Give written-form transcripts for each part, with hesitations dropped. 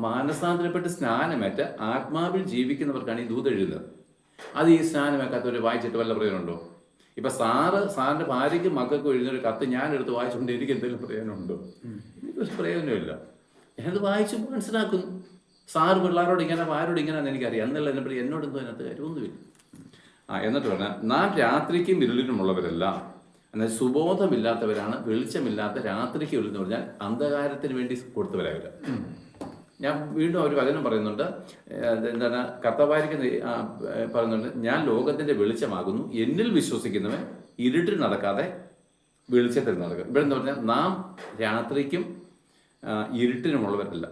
മാനസാന്തരപ്പെട്ട് സ്നാനമേറ്റ് ആത്മാവിൽ ജീവിക്കുന്നവർക്കാണ് ഈ ദൂത് എഴുതുന്നത്. അത് ഈ സ്നാനമേക്കാത്തവർ വായിച്ചിട്ട് വല്ല പ്രയോജനമുണ്ടോ? ഇപ്പം സാറിൻ്റെ ഭാര്യയ്ക്കും മക്കൾക്കും എഴുതുന്നൊരു കത്ത് ഞാൻ എടുത്ത് വായിച്ചുകൊണ്ട് എനിക്ക് എന്തെങ്കിലും പ്രയോജനമുണ്ടോ? എനിക്കൊരു പ്രയോജനമില്ല. ഞാനത് വായിച്ച് മനസ്സിലാക്കുന്നു. സാറ് പിള്ളേരോട് ഇങ്ങനെ ആരോട് ഇങ്ങനെയാണെന്ന് എനിക്കറിയാം. എന്നല്ല എന്നെ എന്നോടൊന്നും അതിനകത്ത് കാര്യമൊന്നുമില്ല. എന്നിട്ട് പറഞ്ഞാൽ നാം രാത്രിക്കും ഇരുളിനുമുള്ളവരല്ല, എന്നാൽ സുബോധമില്ലാത്തവരാണ്. വെളിച്ചമില്ലാത്ത രാത്രിക്ക് ഇരുളെന്ന് പറഞ്ഞാൽ അന്ധകാരത്തിന് വേണ്ടി കൊടുത്തവരവർ. ഞാൻ വീണ്ടും ഒരു വചനം പറയുന്നുണ്ട്. എന്താണ് കർത്താവായിരിക്കുന്ന പറയുന്നുണ്ട്, ഞാൻ ലോകത്തിൻ്റെ വെളിച്ചമാകുന്നു, എന്നിൽ വിശ്വസിക്കുന്നവൻ ഇരുട്ടിൽ നടക്കാതെ വെളിച്ചത്തിൽ നടക്കുക. ഇവിടെ എന്ന് പറഞ്ഞാൽ നാം രാത്രിക്കും ഇരുട്ടിനുമുള്ളവരല്ല.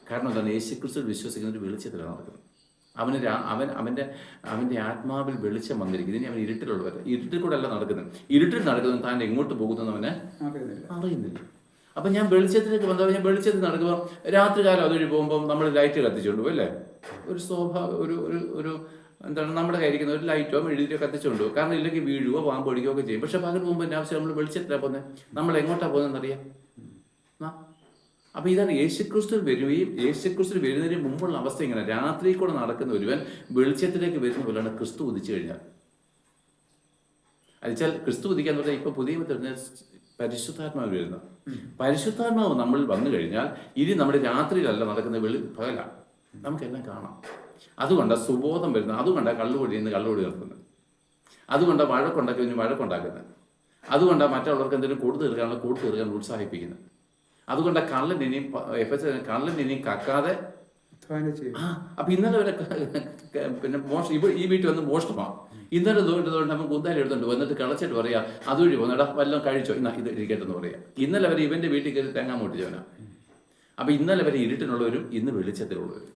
കാരണം എന്താണ്? യേശുക്രിസ്തുവിൽ വിശ്വസിക്കുന്നവർ വെളിച്ചത്തിലാണ് നടക്കുന്നത്. അവൻ്റെ ആത്മാവിൽ വെളിച്ചം വന്നിരിക്കുന്നത്. ഇനി അവൻ ഇരുട്ടിലുള്ളവർ. ഇരുട്ടിൽ കൂടെ അല്ല നടക്കുന്നത്. ഇരുട്ടിൽ നടക്കുന്നത് താൻ എങ്ങോട്ട് പോകുന്നതെന്ന് അവന് അറിയുന്നില്ല. അപ്പം ഞാൻ വെളിച്ചത്തിലേക്ക് വന്നപ്പോൾ ഞാൻ വെളിച്ചത്തിൽ നടക്കുമ്പോൾ രാത്രികാലം അതുവഴി പോകുമ്പോൾ നമ്മൾ ലൈറ്റ് കത്തിച്ചുകൊണ്ട് പോകും അല്ലേ? ഒരു ഒരു എന്താണ് നമ്മുടെ കയ്യിരിക്കുന്ന ഒരു ലൈറ്റോ മെഴുതിയോ കത്തിച്ചുകൊണ്ട് പോകും. കാരണം ഇല്ലെങ്കിൽ വീഴുകയോ പാമ്പ് പിടിക്കുകയോ ഒക്കെ ചെയ്യും. പക്ഷെ പകൽ പോകുമ്പോൾ എൻ്റെ ആവശ്യം നമ്മൾ വെളിച്ചത്തിലാണ് പോകുന്നത്. നമ്മൾ എങ്ങോട്ടാണ് പോകുന്നതെന്നറിയാം. അപ്പം ഇതാണ് യേശുക്രിസ്തു വരികയും യേശുക്രിസ്തു വരുന്നതിന് മുമ്പുള്ള അവസ്ഥ ഇങ്ങനെ. രാത്രി കൂടെ നടക്കുന്ന ഒരുവൻ വെളിച്ചത്തിലേക്ക് വരുന്ന പോലെയാണ് ക്രിസ്തു ഉദിച്ചു കഴിഞ്ഞാൽ. അതുവെച്ചാൽ ക്രിസ്തു ഉദിക്കാന്ന് പറഞ്ഞാൽ ഇപ്പം പുതിയ പരിശുദ്ധാത്മാവ് വരുന്നത്. പരിശുദ്ധാത്മാവ് നമ്മളിൽ വന്നു കഴിഞ്ഞാൽ ഇനി നമ്മുടെ രാത്രിയിലല്ല നടക്കുന്ന പകലാണ്. നമുക്കെല്ലാം കാണാം. അതുകൊണ്ടാണ് സുബോധം വരുന്നത്. അതുകൊണ്ടാണ് കള്ളുകൊടി നിർത്തുന്നത്. അതുകൊണ്ടാണ് വഴക്കുണ്ടാക്കുന്നത്. അതുകൊണ്ടാണ് മറ്റുള്ളവർക്ക് എന്തെങ്കിലും കൊടുത്തു തീർക്കാൻ ഉത്സാഹിപ്പിക്കുന്നത്. അതുകൊണ്ടാണ് കള്ളൻ ഇനിയും കക്കാതെ. അപ്പൊ ഇന്നലെ വരെ പിന്നെ ഈ വീട്ടിൽ വന്ന് മോഷണമാണ്. ഇന്നലെ തോന്നിട്ട് നമുക്ക് കുന്താലി എടുത്തുണ്ട് വന്നിട്ട് കളച്ചിട്ട് പറയാ അതുവഴി പോന്നടാ വല്ലതും കഴിച്ചോ, ഇത് ഇരിക്കട്ടെന്ന് പറയാം. ഇന്നലെ വരെ ഇവന്റെ വീട്ടിൽ കയറി തേങ്ങാൻ മുട്ടിച്ചവനാ. അപ്പൊ ഇന്നലെ വരെ ഇരുട്ടിനുള്ളവരും ഇന്ന് വെളിച്ചത്തിലുള്ളവരും.